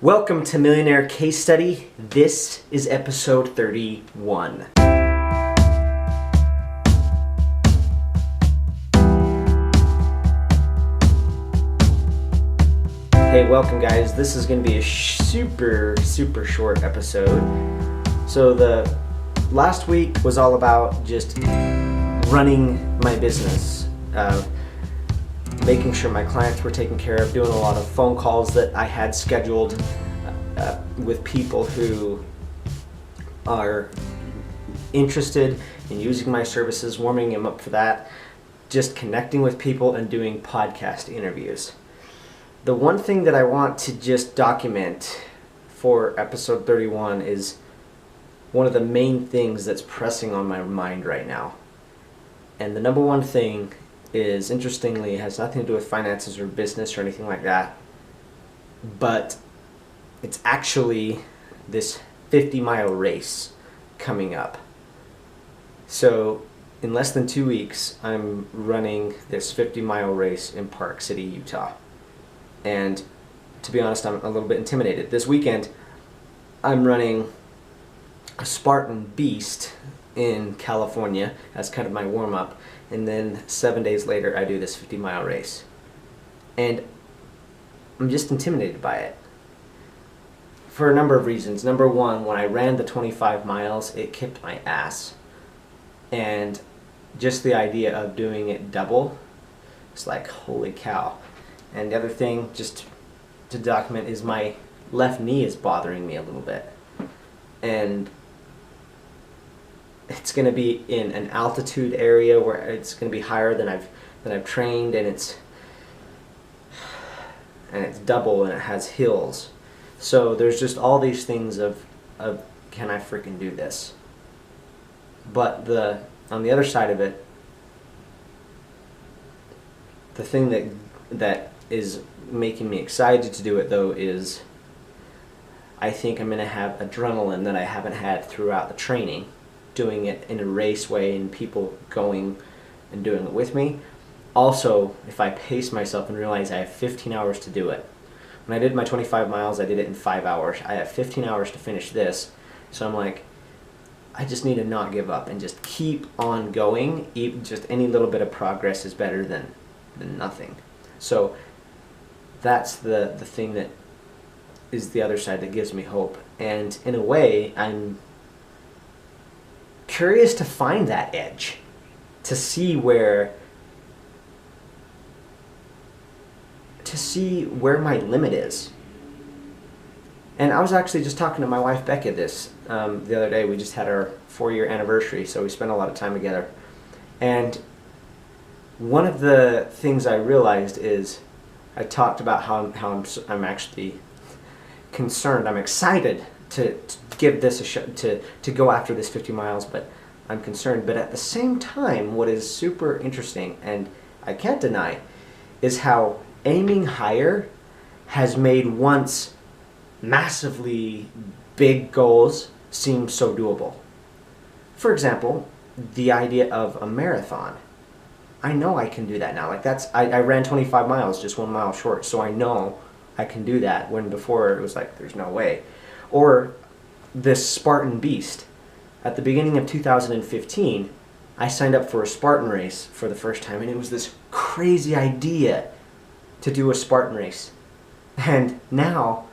Welcome to Millionaire Case Study. This is episode 31. Hey, welcome guys. This is going to be a super short episode. So the last week was all about just running my business, making sure my clients were taken care of, doing a lot of phone calls that I had scheduled with people who are interested in using my services, warming them up for that, just connecting with people and doing podcast interviews. The one thing that I want to just document for episode 31 is one of the main things that's pressing on my mind right now. And the number one thing is, interestingly, it has nothing to do with finances or business or anything like that, but it's actually this 50-mile race coming up. So in less than 2 weeks, I'm running this 50-mile race in Park City, Utah. And to be honest, I'm a little bit intimidated. This weekend, I'm running a Spartan Beast in California as kind of my warm-up. And then 7 days later, I do this 50-mile race. And I'm just intimidated by it for a number of reasons. Number one, when I ran the 25 miles, it kicked my ass. And just the idea of doing it double, it's like, holy cow. And the other thing, just to document, is my left knee is bothering me a little bit. And it's going to be in an altitude area where it's going to be higher than I've trained, and it's double, and it has hills. So there's just all these things of can I freaking do this? But on the other side of it, the thing that is making me excited to do it though is I think I'm going to have adrenaline that I haven't had throughout the training, doing it in a race way and people going and doing it with me. Also, if I pace myself and realize I have 15 hours to do it. When I did my 25 miles, I did it in 5 hours. I have 15 hours to finish this. So I'm like, I just need to not give up and just keep on going. Even just any little bit of progress is better than nothing. So that's the thing that is the other side that gives me hope. And in a way, I'm curious to find that edge, to see where my limit is. And I was actually just talking to my wife Becca the other day. We just had our 4-year anniversary, so we spent a lot of time together. And one of the things I realized is I talked about how I'm actually concerned. I'm excited to give this a shot, to go after this 50 miles, but I'm concerned. But at the same time, what is super interesting, and I can't deny, is how aiming higher has made once massively big goals seem so doable. For example, the idea of a marathon. I know I can do that now. Like I ran 25 miles, just 1 mile short, so I know I can do that, when before it was like, there's no way. Or this Spartan Beast. At the beginning of 2015, I signed up for a Spartan race for the first time, and it was this crazy idea to do a Spartan race. And now,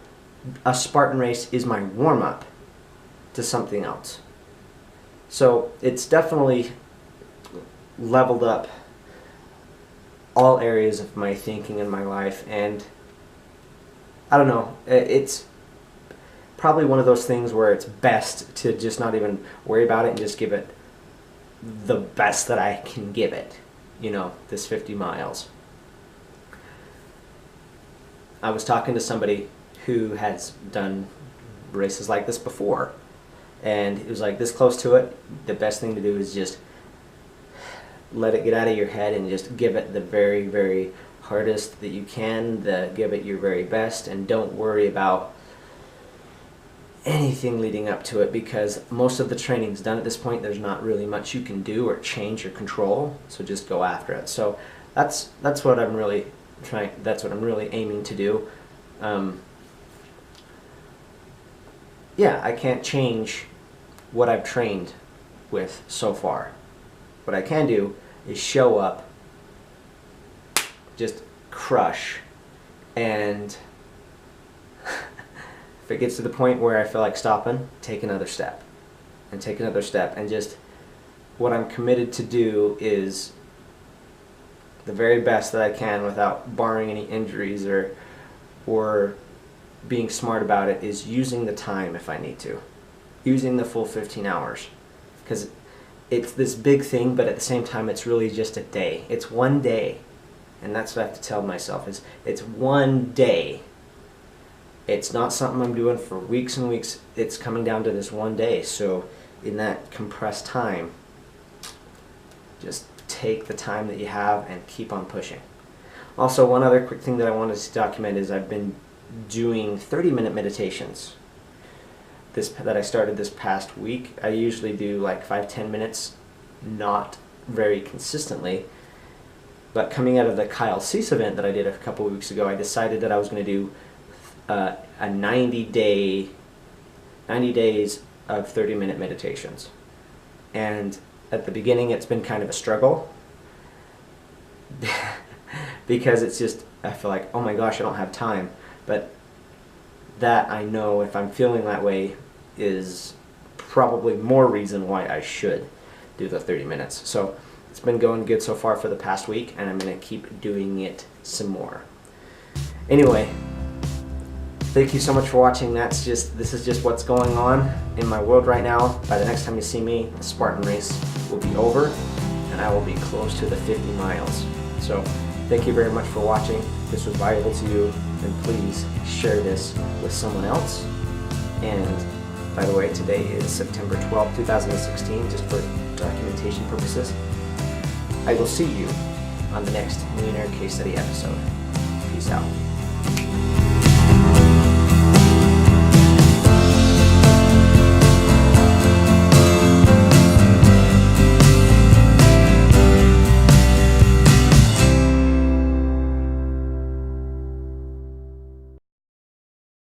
a Spartan race is my warm-up to something else. So it's definitely leveled up all areas of my thinking in my life, and I don't know, it's probably one of those things where it's best to just not even worry about it and just give it the best that I can give it, this 50 miles. I was talking to somebody who has done races like this before, and it was like, this close to it, the best thing to do is just let it get out of your head and just give it the very, very hardest that you can, give it your very best, and don't worry about anything leading up to it, because most of the training's done at this point. There's not really much you can do or change or control, so just go after it. So that's what I'm really aiming to do. yeah, I can't change what I've trained with so far. What I can do is show up, just crush, and if it gets to the point where I feel like stopping, take another step, and take another step, and just what I'm committed to do is the very best that I can without barring any injuries or being smart about it, is using the time if I need to. Using the full 15 hours. Because it's this big thing, but at the same time it's really just a day. It's one day. And that's what I have to tell myself, is it's one day. It's not something I'm doing for weeks and weeks. It's coming down to this one day. So in that compressed time, just take the time that you have and keep on pushing. Also, one other quick thing that I wanted to document is I've been doing 30-minute meditations that I started this past week. I usually do like 5-10 minutes, not very consistently. But coming out of the Kyle Cease event that I did a couple weeks ago, I decided that I was going to do a 90 days of 30-minute meditations. And at the beginning it's been kind of a struggle because it's just, I feel like, oh my gosh, I don't have time. But that, I know, if I'm feeling that way, is probably more reason why I should do the 30 minutes. So it's been going good so far for the past week, and I'm going to keep doing it some more. Anyway, thank you so much for watching. This is just what's going on in my world right now. By the next time you see me, the Spartan race will be over, and I will be close to the 50 miles. So thank you very much for watching. If this was valuable to you, then please share this with someone else. And by the way, today is September 12th, 2016, just for documentation purposes. I will see you on the next Millionaire Case Study episode. Peace out.